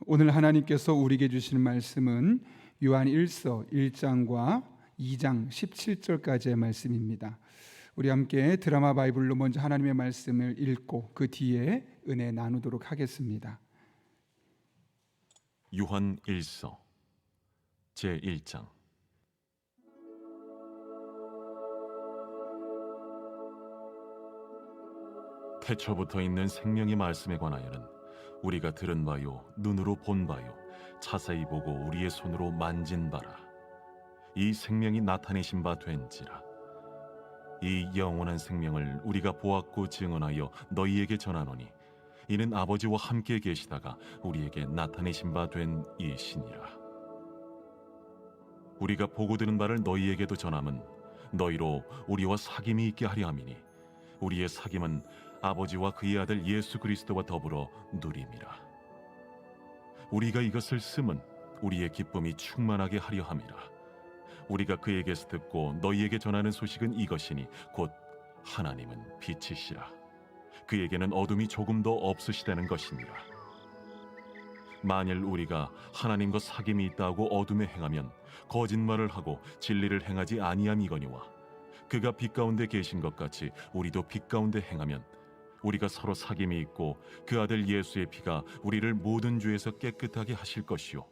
오늘 하나님께서 우리에게 주시는 말씀은 요한 1서 1장과 2장 17절까지의 말씀입니다. 우리 함께 드라마 바이블로 먼저 하나님의 말씀을 읽고 그 뒤에 은혜 나누도록 하겠습니다. 요한 1서 제1장. 태초부터 있는 생명의 말씀에 관하여는 우리가 들은 바요 눈으로 본 바요 자세히 보고 우리의 손으로 만진 바라. 이 생명이 나타내신 바 된지라. 이 영원한 생명을 우리가 보았고 증언하여 너희에게 전하노니 이는 아버지와 함께 계시다가 우리에게 나타내신 바 된 이시니라. 우리가 보고 들은 바를 너희에게도 전함은 너희로 우리와 사귐이 있게 하려 함이니 우리의 사귐은 아버지와 그의 아들 예수 그리스도와 더불어 누림이라. 우리가 이것을 쓰면 우리의 기쁨이 충만하게 하려 함이라. 우리가 그에게서 듣고 너희에게 전하는 소식은 이것이니 곧 하나님은 빛이시라. 그에게는 어둠이 조금도 없으시다는 것이니라. 만일 우리가 하나님과 사귐이 있다고 어둠에 행하면 거짓말을 하고 진리를 행하지 아니함이거니와 그가 빛 가운데 계신 것 같이 우리도 빛 가운데 행하면 우리가 서로 사귐이 있고 그 아들 예수의 피가 우리를 모든 죄에서 깨끗하게 하실 것이요,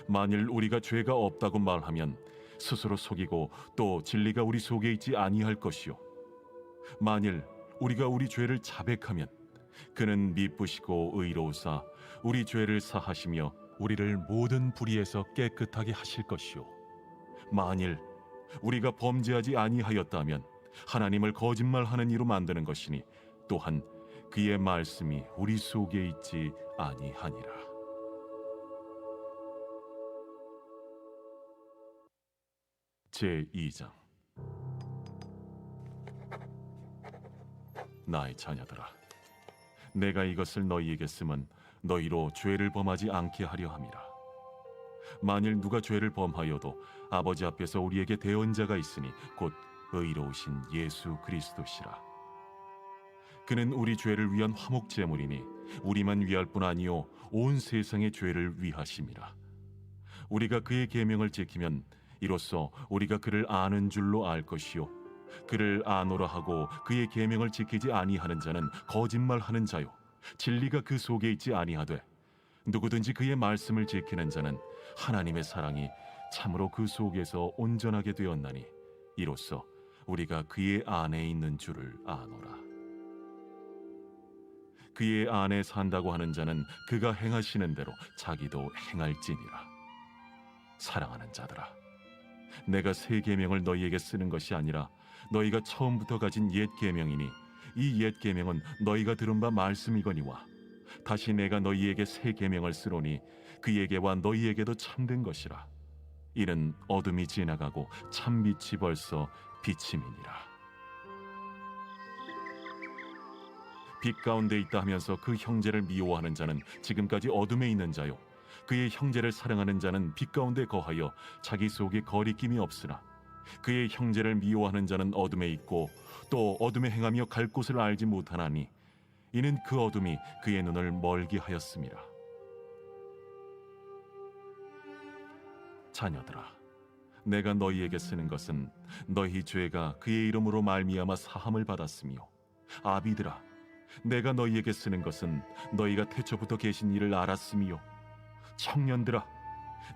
만일 우리가 죄가 없다고 말하면 스스로 속이고 또 진리가 우리 속에 있지 아니할 것이요, 만일 우리가 우리 죄를 자백하면 그는 미쁘시고 의로우사 우리 죄를 사하시며 우리를 모든 불의에서 깨끗하게 하실 것이요, 만일 우리가 범죄하지 아니하였다면 하나님을 거짓말하는 이로 만드는 것이니 또한 그의 말씀이 우리 속에 있지 아니하니라. 제2장. 나의 자녀들아, 내가 이것을 너희에게 쓰면 너희로 죄를 범하지 않게 하려 함이라. 만일 누가 죄를 범하여도 아버지 앞에서 우리에게 대언자가 있으니 곧 의로우신 예수 그리스도시라. 그는 우리 죄를 위한 화목 제물이니 우리만 위할 뿐 아니요 온 세상의 죄를 위하심이라. 우리가 그의 계명을 지키면 이로써 우리가 그를 아는 줄로 알 것이요, 그를 아노라 하고 그의 계명을 지키지 아니하는 자는 거짓말하는 자요 진리가 그 속에 있지 아니하되 누구든지 그의 말씀을 지키는 자는 하나님의 사랑이 참으로 그 속에서 온전하게 되었나니 이로써 우리가 그의 안에 있는 줄을 아노라. 그의 안에 산다고 하는 자는 그가 행하시는 대로 자기도 행할지니라. 사랑하는 자들아, 내가 새 계명을 너희에게 쓰는 것이 아니라 너희가 처음부터 가진 옛 계명이니 이 옛 계명은 너희가 들은 바 말씀이거니와 다시 내가 너희에게 새 계명을 쓰노니 그에게와 너희에게도 참된 것이라. 이는 어둠이 지나가고 참빛이 벌써 비침이니라. 빛 가운데 있다 하면서 그 형제를 미워하는 자는 지금까지 어둠에 있는 자요, 그의 형제를 사랑하는 자는 빛 가운데 거하여 자기 속에 거리낌이 없으나 그의 형제를 미워하는 자는 어둠에 있고 또 어둠에 행하며 갈 곳을 알지 못하나니 이는 그 어둠이 그의 눈을 멀게 하였음이라. 자녀들아, 내가 너희에게 쓰는 것은 너희 죄가 그의 이름으로 말미암아 사함을 받았으며, 아비들아, 내가 너희에게 쓰는 것은 너희가 태초부터 계신 이를 알았으며, 청년들아,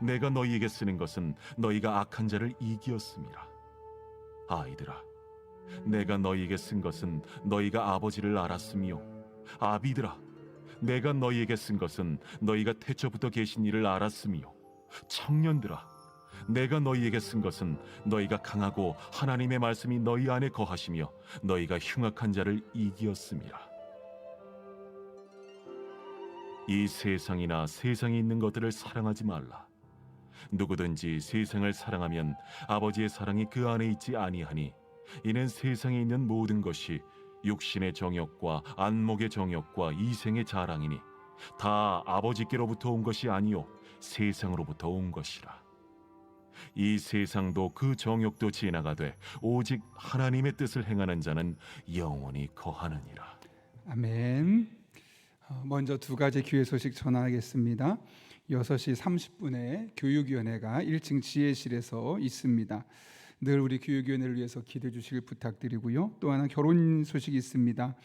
내가 너희에게 쓰는 것은 너희가 악한 자를 이기었음이라. 아이들아, 내가 너희에게 쓴 것은 너희가 아버지를 알았으며, 아비들아, 내가 너희에게 쓴 것은 너희가 태초부터 계신 이를 알았으며, 청년들아, 내가 너희에게 쓴 것은 너희가 강하고 하나님의 말씀이 너희 안에 거하시며 너희가 흉악한 자를 이기었음이라. 이 세상이나 세상에 있는 것들을 사랑하지 말라. 누구든지 세상을 사랑하면 아버지의 사랑이 그 안에 있지 아니하니 이는 세상에 있는 모든 것이 육신의 정욕과 안목의 정욕과 이생의 자랑이니 다 아버지께로부터 온 것이 아니요 세상으로부터 온 것이라. 이 세상도 그 정욕도 지나가되 오직 하나님의 뜻을 행하는 자는 영원히 거하느니라. 아멘. 먼저 두 가지 기회 소식 전하겠습니다. 6시 30분에 교육위원회가 1층 지혜실에서 있습니다. 늘 우리 교육위원회를 위해서 기도해 주시길 부탁드리고요. 또 하나 결혼 소식이 있습니다.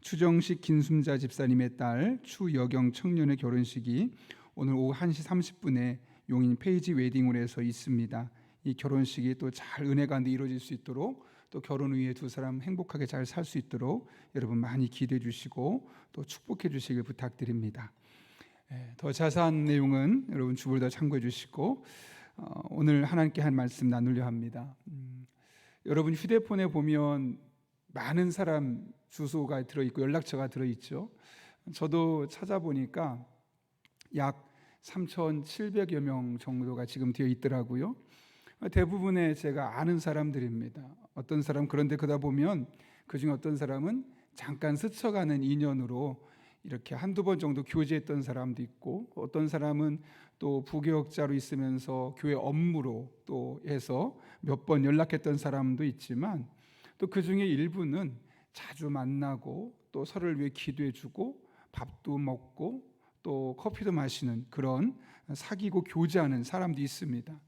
추정식 김순자 집사님의 딸 추여경 청년의 결혼식이 오늘 오후 1시 30분에 용인 페이지 웨딩홀에서 있습니다. 이 결혼식이 또 잘 은혜 가운데 이루어질 수 있도록, 또 결혼 후에 두 사람 행복하게 잘 살 수 있도록 여러분 많이 기도해 주시고 또 축복해 주시길 부탁드립니다. 더 자세한 내용은 여러분 주보를 더 참고해 주시고 오늘 하나님께 한 말씀 나누려 합니다. 여러분 휴대폰에 보면 많은 사람 주소가 들어있고 연락처가 들어있죠. 저도 찾아보니까 약 3,700여 명 정도가 지금 되어 있더라고요. 대부분의 제가 아는 사람들입니다. 어떤 사람, 그런데 그러다 보면 그중에 어떤 사람은 잠깐 스쳐가는 인연으로 이렇게 한두 번 정도 교제했던 사람도 있고, 어떤 사람은 또 부교역자로 있으면서 교회 업무로 또 해서 몇 번 연락했던 사람도 있지만, 또 그중에 일부는 자주 만나고 또 서로를 위해 기도해주고 밥도 먹고 또 커피도 마시는 그런 사귀고 교제하는 사람도 있습니다.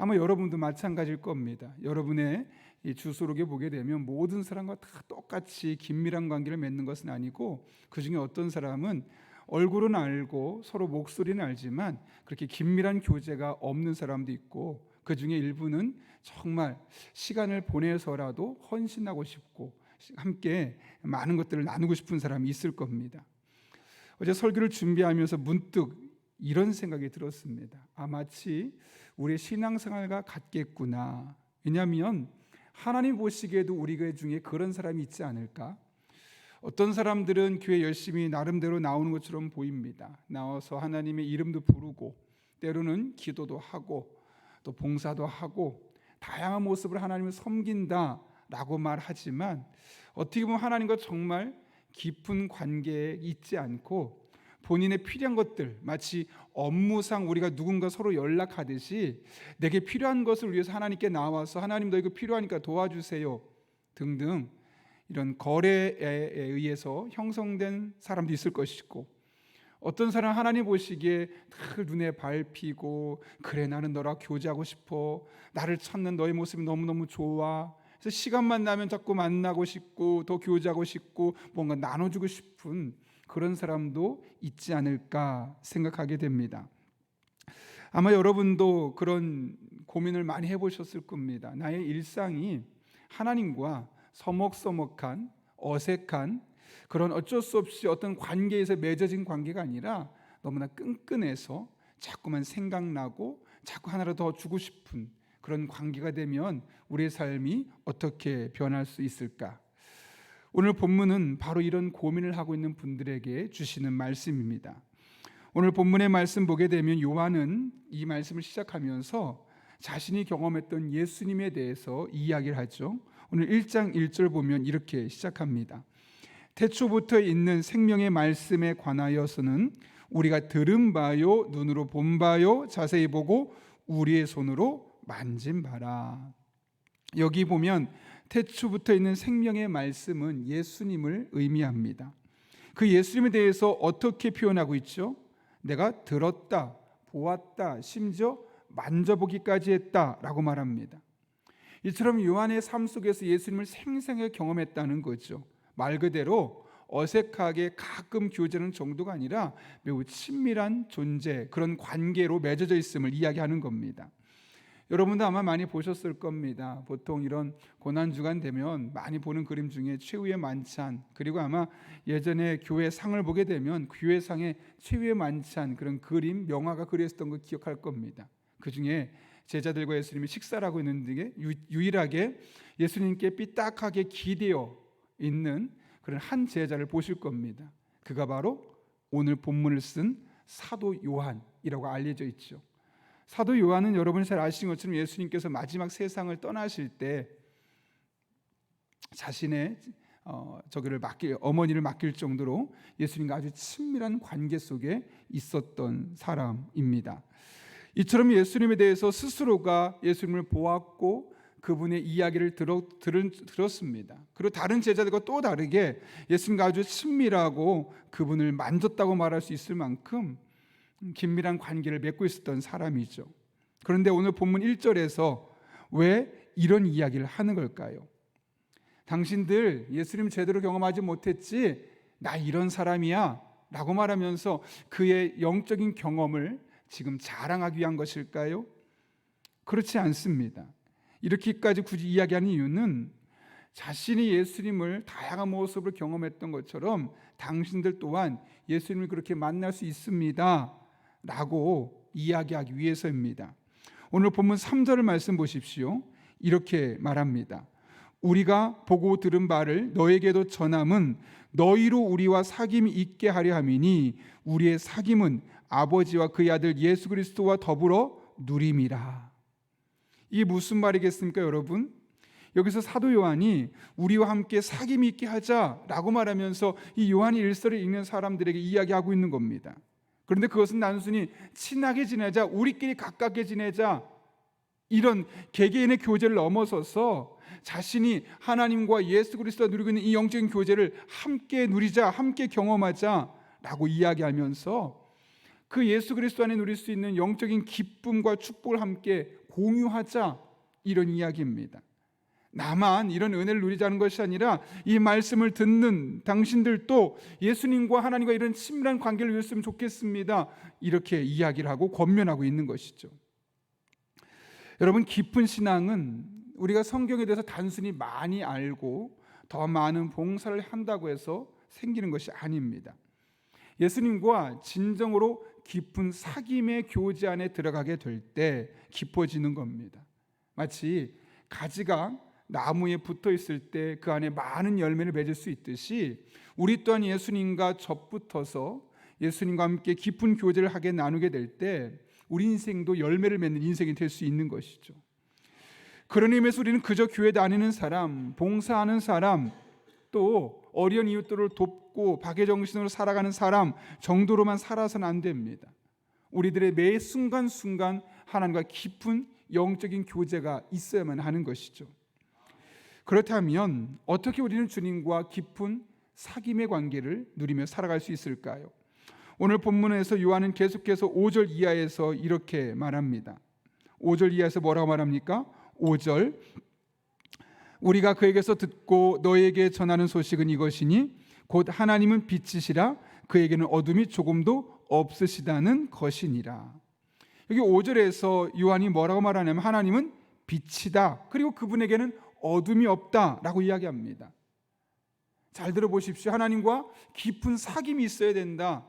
아마 여러분도 마찬가지일 겁니다. 여러분의 이 주소록에 보게 되면 모든 사람과 다 똑같이 긴밀한 관계를 맺는 것은 아니고, 그중에 어떤 사람은 얼굴은 알고 서로 목소리는 알지만 그렇게 긴밀한 교제가 없는 사람도 있고, 그중에 일부는 정말 시간을 보내서라도 헌신하고 싶고 함께 많은 것들을 나누고 싶은 사람이 있을 겁니다. 어제 설교를 준비하면서 문득 이런 생각이 들었습니다. 마치 우리의 신앙생활과 같겠구나. 왜냐하면 하나님 보시기에도 우리 교회 중에 그런 사람이 있지 않을까? 어떤 사람들은 교회 열심히 나름대로 나오는 것처럼 보입니다. 나와서 하나님의 이름도 부르고 때로는 기도도 하고 또 봉사도 하고 다양한 모습으로 하나님을 섬긴다라고 말하지만, 어떻게 보면 하나님과 정말 깊은 관계에 있지 않고 본인의 필요한 것들, 마치 업무상 우리가 누군가 서로 연락하듯이 내게 필요한 것을 위해서 하나님께 나와서 하나님, 너 이거 필요하니까 도와주세요 등등 이런 거래에 의해서 형성된 사람도 있을 것이고, 어떤 사람은 하나님 보시기에 늘 눈에 밟히고, 그래 나는 너랑 교제하고 싶어, 나를 찾는 너의 모습이 너무너무 좋아, 그래서 시간만 나면 자꾸 만나고 싶고 더 교제하고 싶고 뭔가 나눠주고 싶은 그런 사람도 있지 않을까 생각하게 됩니다. 아마 여러분도 그런 고민을 많이 해보셨을 겁니다. 나의 일상이 하나님과 서먹서먹한, 어색한 그런 어쩔 수 없이 어떤 관계에서 맺어진 관계가 아니라 너무나 끈끈해서 자꾸만 생각나고 자꾸 하나를 더 주고 싶은 그런 관계가 되면 우리의 삶이 어떻게 변할 수 있을까? 오늘 본문은 바로 이런 고민을 하고 있는 분들에게 주시는 말씀입니다. 오늘 본문의 말씀 보게 되면 요한은 이 말씀을 시작하면서 자신이 경험했던 예수님에 대해서 이야기를 하죠. 오늘 1장 1절 보면 이렇게 시작합니다. 태초부터 있는 생명의 말씀에 관하여서는 우리가 들은 바요, 눈으로 본 바요, 자세히 보고 우리의 손으로 만진 바라. 여기 보면 태초부터 있는 생명의 말씀은 예수님을 의미합니다. 그 예수님에 대해서 어떻게 표현하고 있죠? 내가 들었다, 보았다, 심지어 만져보기까지 했다라고 말합니다. 이처럼 요한의 삶 속에서 예수님을 생생하게 경험했다는 거죠. 말 그대로 어색하게 가끔 교제하는 정도가 아니라 매우 친밀한 존재, 그런 관계로 맺어져 있음을 이야기하는 겁니다. 여러분도 아마 많이 보셨을 겁니다. 보통 이런 고난주간 되면 많이 보는 그림 중에 최후의 만찬, 그리고 아마 예전에 교회 상을 보게 되면 교회 상에 최후의 만찬 그런 그림, 명화가 그려있었던 거 기억할 겁니다. 그 중에 제자들과 예수님이 식사를 하고 있는데 유일하게 예수님께 삐딱하게 기대어 있는 그런 한 제자를 보실 겁니다. 그가 바로 오늘 본문을 쓴 사도 요한이라고 알려져 있죠. 사도 요한은 여러분이 잘 아시는 것처럼 예수님께서 마지막 세상을 떠나실 때 자신의 어머니를 맡길 정도로 예수님과 아주 친밀한 관계 속에 있었던 사람입니다. 이처럼 예수님에 대해서 스스로가 예수님을 보았고 그분의 이야기를 들었습니다. 그리고 다른 제자들과 또 다르게 예수님과 아주 친밀하고 그분을 만졌다고 말할 수 있을 만큼 긴밀한 관계를 맺고 있었던 사람이죠. 그런데 오늘 본문 1절에서 왜 이런 이야기를 하는 걸까요? 당신들 예수님 제대로 경험하지 못했지? 나 이런 사람이야 라고 말하면서 그의 영적인 경험을 지금 자랑하기 위한 것일까요? 그렇지 않습니다. 이렇게까지 굳이 이야기하는 이유는 자신이 예수님을 다양한 모습으로 경험했던 것처럼 당신들 또한 예수님을 그렇게 만날 수 있습니다 라고 이야기하기 위해서입니다. 오늘 본문 3절 말씀 보십시오. 이렇게 말합니다. 우리가 보고 들은 바를 너에게도 전함은 너희로 우리와 사귐이 있게 하려 함이니 우리의 사귐은 아버지와 그의 아들 예수 그리스도와 더불어 누림이라. 이게 무슨 말이겠습니까, 여러분? 여기서 사도 요한이 우리와 함께 사귐이 있게 하자라고 말하면서 이 요한이 일서를 읽는 사람들에게 이야기하고 있는 겁니다. 그런데 그것은 단순히 친하게 지내자, 우리끼리 가깝게 지내자 이런 개개인의 교제를 넘어서서 자신이 하나님과 예수 그리스도가 누리고 있는 이 영적인 교제를 함께 누리자, 함께 경험하자라고 이야기하면서 그 예수 그리스도 안에 누릴 수 있는 영적인 기쁨과 축복을 함께 공유하자, 이런 이야기입니다. 나만 이런 은혜를 누리자는 것이 아니라 이 말씀을 듣는 당신들도 예수님과 하나님과 이런 친밀한 관계를 누렸으면 좋겠습니다, 이렇게 이야기를 하고 권면하고 있는 것이죠. 여러분, 깊은 신앙은 우리가 성경에 대해서 단순히 많이 알고 더 많은 봉사를 한다고 해서 생기는 것이 아닙니다. 예수님과 진정으로 깊은 사귐의 교제 안에 들어가게 될 때 깊어지는 겁니다. 마치 가지가 나무에 붙어 있을 때 그 안에 많은 열매를 맺을 수 있듯이 우리 또한 예수님과 접붙어서 예수님과 함께 깊은 교제를 하게 나누게 될 때 우리 인생도 열매를 맺는 인생이 될 수 있는 것이죠. 그런 의미에서 우리는 그저 교회 다니는 사람, 봉사하는 사람, 또 어려운 이웃들을 돕고 박애정신으로 살아가는 사람 정도로만 살아서는 안 됩니다. 우리들의 매 순간순간 하나님과 깊은 영적인 교제가 있어야만 하는 것이죠. 그렇다면 어떻게 우리는 주님과 깊은 사귐의 관계를 누리며 살아갈 수 있을까요? 오늘 본문에서 요한은 계속해서 5절 이하에서 이렇게 말합니다. 5절 이하에서 뭐라고 말합니까? 5절, 우리가 그에게서 듣고 너에게 전하는 소식은 이것이니 곧 하나님은 빛이시라 그에게는 어둠이 조금도 없으시다는 것이니라. 여기 5절에서 요한이 뭐라고 말하냐면 하나님은 빛이다, 그리고 그분에게는 어둠이 없다라고 이야기합니다. 잘 들어보십시오. 하나님과 깊은 사귐이 있어야 된다.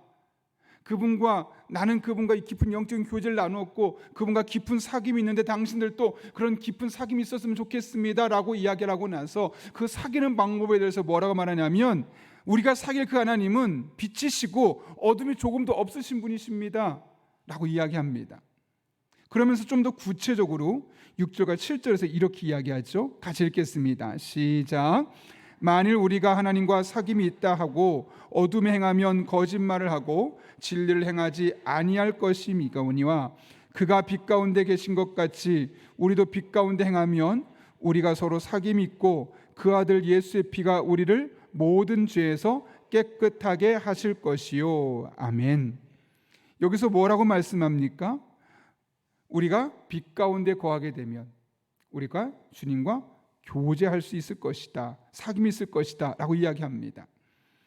나는 그분과 깊은 영적인 교제를 나누었고 그분과 깊은 사귐이 있는데 당신들도 그런 깊은 사귐이 있었으면 좋겠습니다 라고 이야기를 하고 나서 그 사귀는 방법에 대해서 뭐라고 말하냐면 우리가 사귈 그 하나님은 빛이시고 어둠이 조금도 없으신 분이십니다 라고 이야기합니다. 그러면서 좀 더 구체적으로 6절과 7절에서 이렇게 이야기하죠. 같이 읽겠습니다. 시작. 만일 우리가 하나님과 사귐이 있다 하고 어둠에 행하면 거짓말을 하고 진리를 행하지 아니할 것임이거니와 그가 빛 가운데 계신 것 같이 우리도 빛 가운데 행하면 우리가 서로 사귐이 있고 그 아들 예수의 피가 우리를 모든 죄에서 깨끗하게 하실 것이요. 아멘. 여기서 뭐라고 말씀합니까? 우리가 빛 가운데 거하게 되면 우리가 주님과 교제할 수 있을 것이다, 사귐이 있을 것이다 라고 이야기합니다.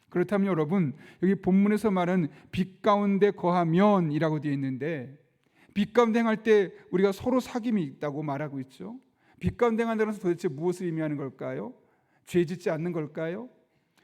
그렇다면 여러분, 여기 본문에서 말하는 빛 가운데 거하면 이라고 되어 있는데 빛 가운데 행할 때 우리가 서로 사귐이 있다고 말하고 있죠. 빛 가운데 행한다는 것은 도대체 무엇을 의미하는 걸까요? 죄 짓지 않는 걸까요?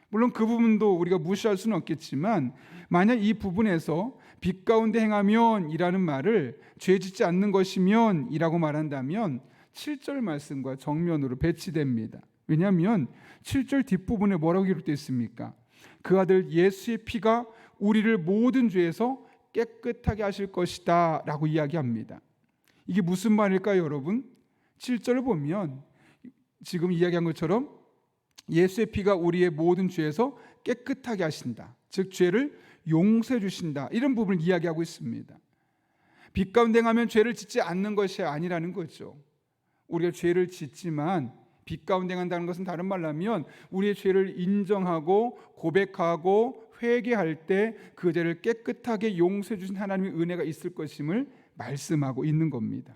물론 그 부분도 우리가 무시할 수는 없겠지만 만약 이 부분에서 빛 가운데 행하면 이라는 말을 죄 짓지 않는 것이면 이라고 말한다면 7절 말씀과 정면으로 배치됩니다. 왜냐하면 7절 뒷부분에 뭐라고 기록되어 있습니까? 그 아들 예수의 피가 우리를 모든 죄에서 깨끗하게 하실 것이다 라고 이야기합니다. 이게 무슨 말일까요, 여러분? 7절을 보면 지금 이야기한 것처럼 예수의 피가 우리의 모든 죄에서 깨끗하게 하신다, 즉 죄를 용서해 주신다, 이런 부분을 이야기하고 있습니다. 빛 가운데 행하면 죄를 짓지 않는 것이 아니라는 거죠. 우리가 죄를 짓지만 빛 가운데 간다는 것은 다른 말로 하면 우리의 죄를 인정하고 고백하고 회개할 때 그 죄를 깨끗하게 용서해 주신 하나님의 은혜가 있을 것임을 말씀하고 있는 겁니다.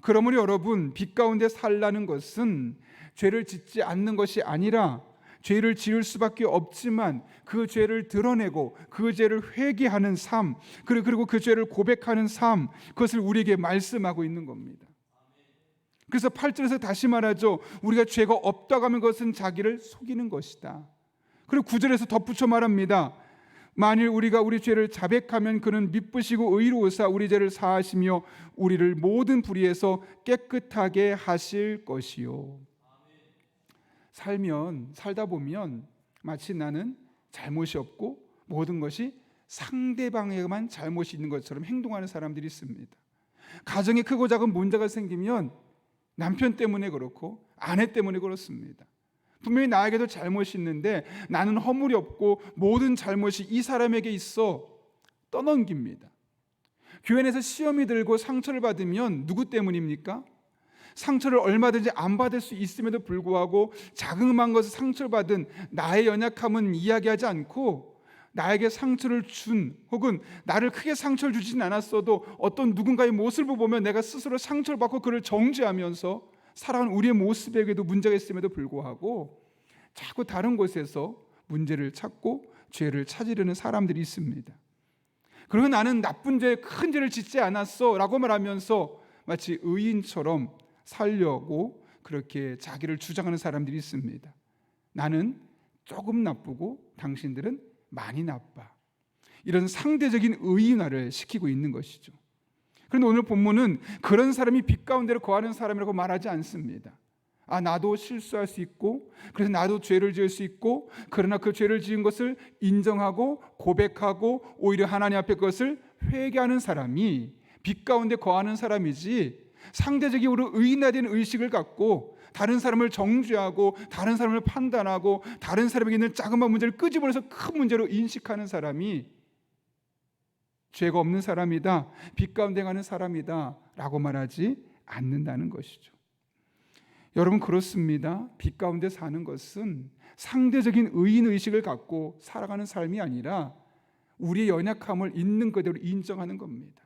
그러므로 여러분, 빛 가운데 살라는 것은 죄를 짓지 않는 것이 아니라 죄를 지을 수밖에 없지만 그 죄를 드러내고 그 죄를 회개하는 삶, 그리고 그 죄를 고백하는 삶, 그것을 우리에게 말씀하고 있는 겁니다. 그래서 8절에서 다시 말하죠. 우리가 죄가 없다고 하면 그것은 자기를 속이는 것이다. 그리고 9절에서 덧붙여 말합니다. 만일 우리가 우리 죄를 자백하면 그는 미쁘시고 의로우사 우리 죄를 사하시며 우리를 모든 불의에서 깨끗하게 하실 것이요. 살다 보면 마치 나는 잘못이 없고 모든 것이 상대방에게만 잘못이 있는 것처럼 행동하는 사람들이 있습니다. 가정에 크고 작은 문제가 생기면 남편 때문에 그렇고 아내 때문에 그렇습니다. 분명히 나에게도 잘못이 있는데 나는 허물이 없고 모든 잘못이 이 사람에게 있어 떠넘깁니다. 교회 내에서 시험이 들고 상처를 받으면 누구 때문입니까? 상처를 얼마든지 안 받을 수 있음에도 불구하고 자그마한 것을 상처를 받은 나의 연약함은 이야기하지 않고 나에게 상처를 준 혹은 나를 크게 상처를 주진 않았어도 어떤 누군가의 모습을 보면 내가 스스로 상처를 받고 그를 정죄하면서 살아가는 우리의 모습에게도 문제가 있음에도 불구하고 자꾸 다른 곳에서 문제를 찾고 죄를 찾으려는 사람들이 있습니다. 그리고 나는 나쁜 죄, 큰 죄를 짓지 않았어 라고 말하면서 마치 의인처럼 살려고 그렇게 자기를 주장하는 사람들이 있습니다. 나는 조금 나쁘고 당신들은 많이 나빠. 이런 상대적인 의인화를 시키고 있는 것이죠. 그런데 오늘 본문은 그런 사람이 빛 가운데로 거하는 사람이라고 말하지 않습니다. 나도 실수할 수 있고 그래서 나도 죄를 지을 수 있고 그러나 그 죄를 지은 것을 인정하고 고백하고 오히려 하나님 앞에 그것을 회개하는 사람이 빛 가운데 거하는 사람이지, 상대적으로 의인화된 의식을 갖고 다른 사람을 정죄하고 다른 사람을 판단하고 다른 사람에게 있는 자그마한 문제를 끄집어내서 큰 문제로 인식하는 사람이 죄가 없는 사람이다, 빛 가운데 가는 사람이다 라고 말하지 않는다는 것이죠. 여러분, 그렇습니다. 빛 가운데 사는 것은 상대적인 의인의식을 갖고 살아가는 삶이 아니라 우리의 연약함을 있는 그대로 인정하는 겁니다.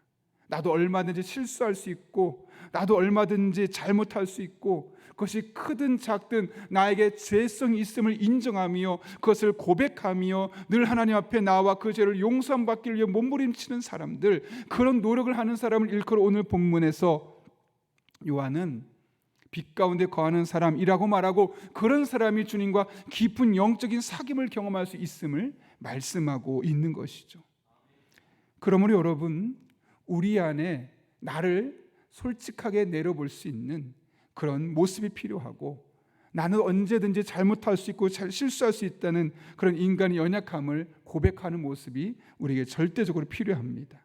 나도 얼마든지 실수할 수 있고 나도 얼마든지 잘못할 수 있고 그것이 크든 작든 나에게 죄성이 있음을 인정하며 그것을 고백하며 늘 하나님 앞에 나와 그 죄를 용서함 받기 위해 몸부림치는 사람들, 그런 노력을 하는 사람을 일컬어 오늘 본문에서 요한은 빛 가운데 거하는 사람이라고 말하고 그런 사람이 주님과 깊은 영적인 사귐을 경험할 수 있음을 말씀하고 있는 것이죠. 그러므로 여러분, 우리 안에 나를 솔직하게 내려볼 수 있는 그런 모습이 필요하고 나는 언제든지 잘못할 수 있고 실수할 수 있다는 그런 인간의 연약함을 고백하는 모습이 우리에게 절대적으로 필요합니다.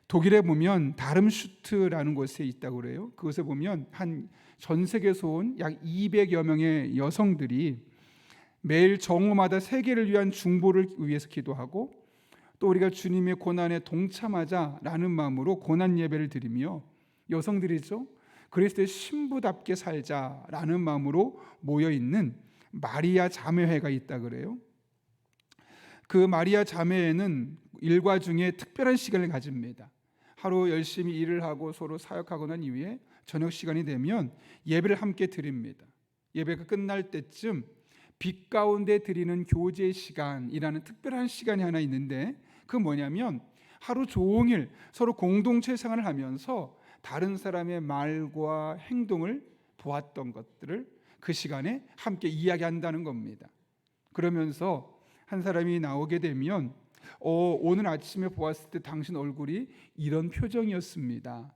독일에 보면 다름슈트라는 곳에 있다고 그래요. 그곳에 보면 전 세계에서 온 약 200여 명의 여성들이 매일 정오마다 세계를 위한 중보를 위해서 기도하고 또 우리가 주님의 고난에 동참하자라는 마음으로 고난 예배를 드리며 여성들이죠, 그리스도의 신부답게 살자라는 마음으로 모여있는 마리아 자매회가 있다 그래요. 그 마리아 자매회는 일과 중에 특별한 시간을 가집니다. 하루 열심히 일을 하고 서로 사역하고 난 이후에 저녁 시간이 되면 예배를 함께 드립니다. 예배가 끝날 때쯤 빛 가운데 드리는 교제 시간이라는 특별한 시간이 하나 있는데, 그 뭐냐면 하루 종일 서로 공동체 생활을 하면서 다른 사람의 말과 행동을 보았던 것들을 그 시간에 함께 이야기한다는 겁니다. 그러면서 한 사람이 나오게 되면 오늘 아침에 보았을 때 당신 얼굴이 이런 표정이었습니다.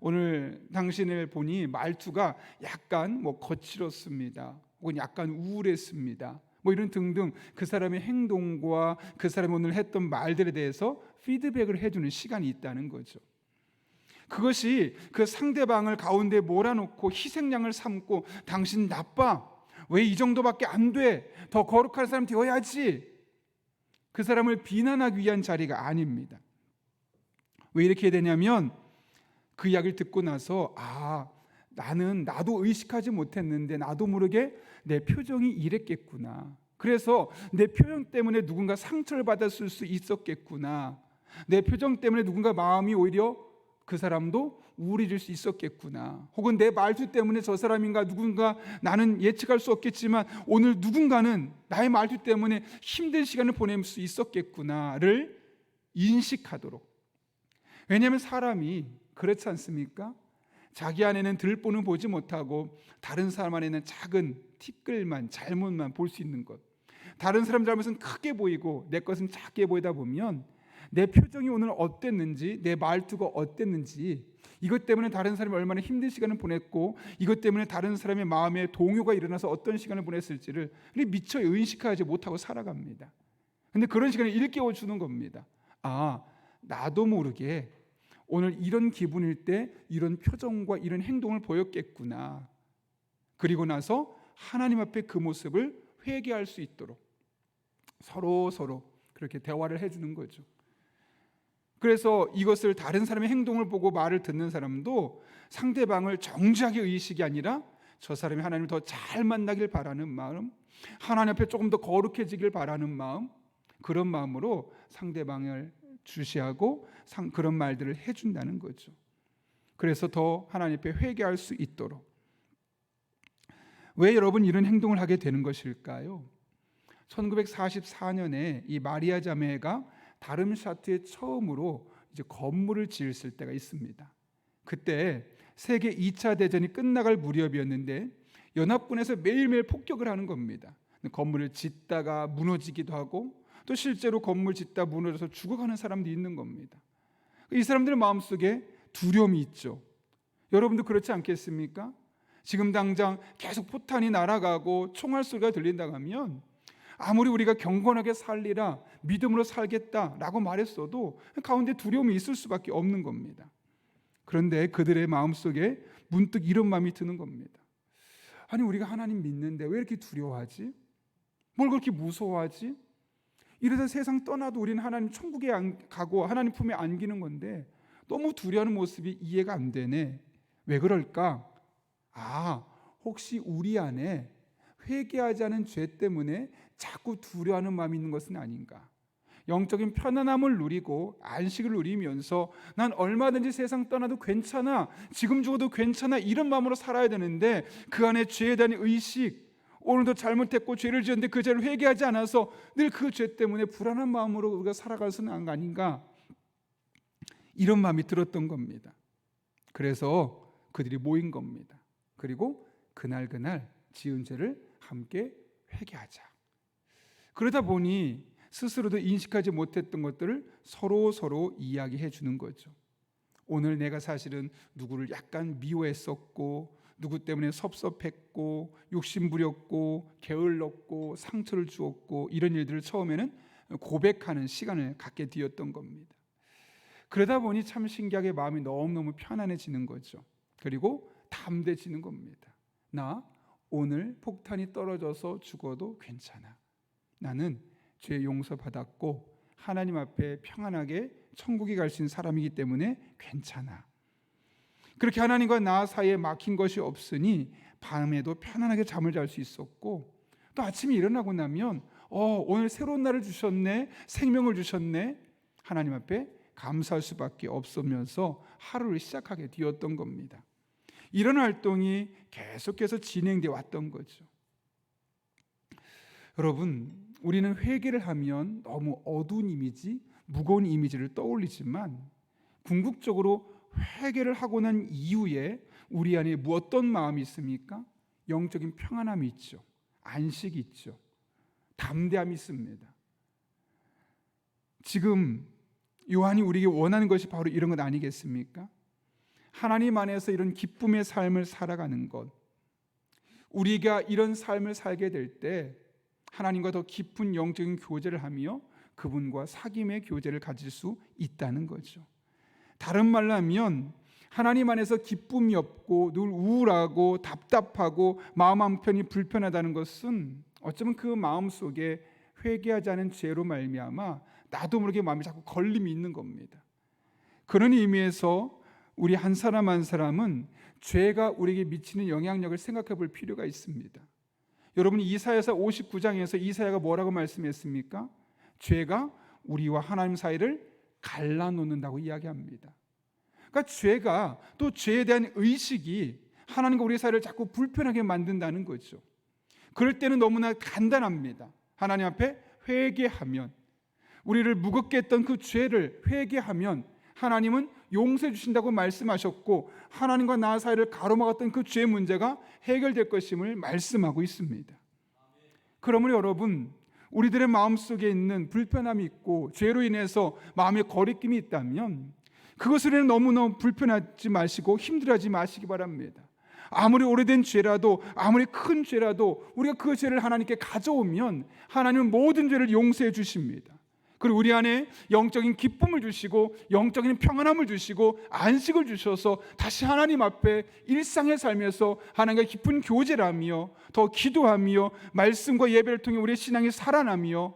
오늘 당신을 보니 말투가 약간 거칠었습니다. 혹은 약간 우울했습니다. 이런 등등 그 사람의 행동과 그 사람이 오늘 했던 말들에 대해서 피드백을 해주는 시간이 있다는 거죠. 그것이 그 상대방을 가운데 몰아놓고 희생양을 삼고 당신 나빠, 왜 이 정도밖에 안 돼, 더 거룩한 사람 되어야지, 그 사람을 비난하기 위한 자리가 아닙니다. 왜 이렇게 되냐면 그 이야기를 듣고 나서 나도 의식하지 못했는데 나도 모르게 내 표정이 이랬겠구나. 그래서 내 표정 때문에 누군가 상처를 받았을 수 있었겠구나. 내 표정 때문에 누군가 마음이 오히려 그 사람도 우울해질 수 있었겠구나. 혹은 내 말투 때문에 저 사람인가 누군가 나는 예측할 수 없겠지만 오늘 누군가는 나의 말투 때문에 힘든 시간을 보낼 수 있었겠구나를 인식하도록. 왜냐하면 사람이 그렇지 않습니까? 자기 안에는 들보는 보지 못하고 다른 사람 안에는 작은 티끌만 잘못만 볼 수 있는 것. 다른 사람 잘못은 크게 보이고 내 것은 작게 보이다 보면 내 표정이 오늘 어땠는지 내 말투가 어땠는지 이것 때문에 다른 사람이 얼마나 힘든 시간을 보냈고 이것 때문에 다른 사람의 마음에 동요가 일어나서 어떤 시간을 보냈을지를 미처 의식하지 못하고 살아갑니다. 근데 그런 시간을 일깨워 주는 겁니다. 아, 나도 모르게 오늘 이런 기분일 때 이런 표정과 이런 행동을 보였겠구나. 그리고 나서 하나님 앞에 그 모습을 회개할 수 있도록 서로 그렇게 대화를 해주는 거죠. 그래서 이것을 다른 사람의 행동을 보고 말을 듣는 사람도 상대방을 정죄하게 의식이 아니라 저 사람이 하나님을 더 잘 만나길 바라는 마음, 하나님 앞에 조금 더 거룩해지길 바라는 마음, 그런 마음으로 상대방을 주시하고 그런 말들을 해준다는 거죠. 그래서 더 하나님 앞에 회개할 수 있도록. 왜 여러분 이런 행동을 하게 되는 것일까요? 1944년에 이 마리아 자매가 다름샤트에 처음으로 이제 건물을 지었을 때가 있습니다. 그때 세계 2차 대전이 끝나갈 무렵이었는데 연합군에서 매일매일 폭격을 하는 겁니다. 건물을 짓다가 무너지기도 하고 또 실제로 건물 짓다 무너져서 죽어가는 사람도 있는 겁니다. 이 사람들의 마음속에 두려움이 있죠. 여러분도 그렇지 않겠습니까? 지금 당장 계속 포탄이 날아가고 총알 소리가 들린다고 하면 아무리 우리가 경건하게 살리라, 믿음으로 살겠다라고 말했어도 가운데 두려움이 있을 수밖에 없는 겁니다. 그런데 그들의 마음속에 문득 이런 마음이 드는 겁니다. 아니, 우리가 하나님 믿는데 왜 이렇게 두려워하지? 뭘 그렇게 무서워하지? 이래서 세상 떠나도 우리는 하나님 천국에 가고 하나님 품에 안기는 건데 너무 두려워하는 모습이 이해가 안 되네. 왜 그럴까? 혹시 우리 안에 회개하지 않은 죄 때문에 자꾸 두려워하는 마음이 있는 것은 아닌가? 영적인 편안함을 누리고 안식을 누리면서 난 얼마든지 세상 떠나도 괜찮아, 지금 죽어도 괜찮아, 이런 마음으로 살아야 되는데 그 안에 죄에 대한 의식, 오늘도 잘못했고 죄를 지었는데 그 죄를 회개하지 않아서 늘 그 죄 때문에 불안한 마음으로 우리가 살아가서는 아닌가? 이런 마음이 들었던 겁니다. 그래서 그들이 모인 겁니다. 그리고 그날 지은 죄를 함께 회개하자. 그러다 보니 스스로도 인식하지 못했던 것들을 서로 이야기해 주는 거죠. 오늘 내가 사실은 누구를 약간 미워했었고, 누구 때문에 섭섭했고, 욕심부렸고, 게을렀고, 상처를 주었고, 이런 일들을 처음에는 고백하는 시간을 갖게 되었던 겁니다. 그러다 보니 참 신기하게 마음이 너무너무 편안해지는 거죠. 그리고 담대해지는 겁니다. 나 오늘 폭탄이 떨어져서 죽어도 괜찮아. 나는 죄 용서받았고 하나님 앞에 평안하게 천국에 갈 수 있는 사람이기 때문에 괜찮아. 그렇게 하나님과 나 사이에 막힌 것이 없으니 밤에도 편안하게 잠을 잘 수 있었고, 또 아침에 일어나고 나면 오늘 새로운 날을 주셨네, 생명을 주셨네, 하나님 앞에 감사할 수밖에 없으면서 하루를 시작하게 되었던 겁니다. 이런 활동이 계속해서 진행되어 왔던 거죠. 여러분, 우리는 회개를 하면 너무 어두운 이미지, 무거운 이미지를 떠올리지만 궁극적으로 회개를 하고 난 이후에 우리 안에 어떤 마음이 있습니까? 영적인 평안함이 있죠. 안식이 있죠. 담대함이 있습니다. 지금 요한이 우리에게 원하는 것이 바로 이런 것 아니겠습니까? 하나님 안에서 이런 기쁨의 삶을 살아가는 것. 우리가 이런 삶을 살게 될 때 하나님과 더 깊은 영적인 교제를 하며 그분과 사귐의 교제를 가질 수 있다는 거죠. 다른 말로 하면 하나님 안에서 기쁨이 없고 늘 우울하고 답답하고 마음 한편이 불편하다는 것은 어쩌면 그 마음 속에 회개하지 않은 죄로 말미암아 나도 모르게 마음에 자꾸 걸림이 있는 겁니다. 그런 의미에서 우리 한 사람 한 사람은 죄가 우리에게 미치는 영향력을 생각해 볼 필요가 있습니다. 여러분, 이사야서 59장에서 이사야가 뭐라고 말씀했습니까? 죄가 우리와 하나님 사이를 갈라놓는다고 이야기합니다. 그러니까 죄가, 또 죄에 대한 의식이 하나님과 우리 사이를 자꾸 불편하게 만든다는 거죠. 그럴 때는 너무나 간단합니다. 하나님 앞에 회개하면, 우리를 무겁게 했던 그 죄를 회개하면 하나님은 용서해 주신다고 말씀하셨고, 하나님과 나 사이를 가로막았던 그 죄 문제가 해결될 것임을 말씀하고 있습니다. 그러면 여러분, 우리들의 마음속에 있는 불편함이 있고 죄로 인해서 마음에 거리낌이 있다면 그것을 위해 너무너무 불편하지 마시고 힘들어하지 마시기 바랍니다. 아무리 오래된 죄라도, 아무리 큰 죄라도 우리가 그 죄를 하나님께 가져오면 하나님은 모든 죄를 용서해 주십니다. 그리고 우리 안에 영적인 기쁨을 주시고 영적인 평안함을 주시고 안식을 주셔서 다시 하나님 앞에 일상의 삶에서 하나님과 깊은 교제를 하며 더 기도하며 말씀과 예배를 통해 우리의 신앙이 살아나며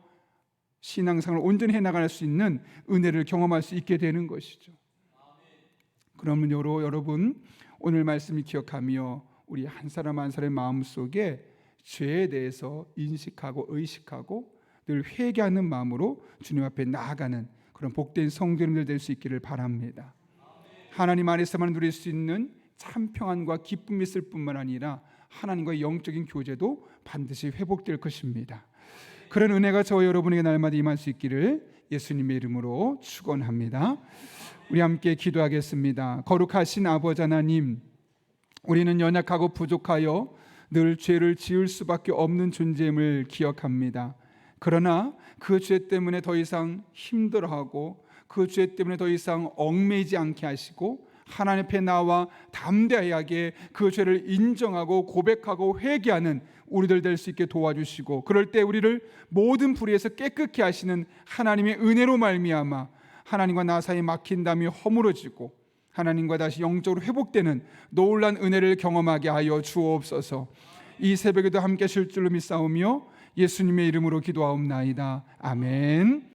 신앙생활을 온전히 해나갈 수 있는 은혜를 경험할 수 있게 되는 것이죠. 그러면 여러분, 오늘 말씀을 기억하며 우리 한 사람 한 사람의 마음속에 죄에 대해서 인식하고 의식하고 늘 회개하는 마음으로 주님 앞에 나아가는 그런 복된 성도님들 될 수 있기를 바랍니다. 하나님 안에서만 누릴 수 있는 참 평안과 기쁨이 있을 뿐만 아니라 하나님과의 영적인 교제도 반드시 회복될 것입니다. 그런 은혜가 저와 여러분에게 날마다 임할 수 있기를 예수님의 이름으로 축원합니다. 우리 함께 기도하겠습니다. 거룩하신 아버지 하나님, 우리는 연약하고 부족하여 늘 죄를 지을 수밖에 없는 존재임을 기억합니다. 그러나 그 죄 때문에 더 이상 힘들어하고 그 죄 때문에 더 이상 얽매이지 않게 하시고 하나님 앞에 나와 담대하게 그 죄를 인정하고 고백하고 회개하는 우리들 될 수 있게 도와주시고, 그럴 때 우리를 모든 불의에서 깨끗게 하시는 하나님의 은혜로 말미암아 하나님과 나 사이 막힌 담이 허물어지고 하나님과 다시 영적으로 회복되는 놀라운 은혜를 경험하게 하여 주옵소서. 이 새벽에도 함께 하실 줄로 믿사오며 예수님의 이름으로 기도하옵나이다. 아멘.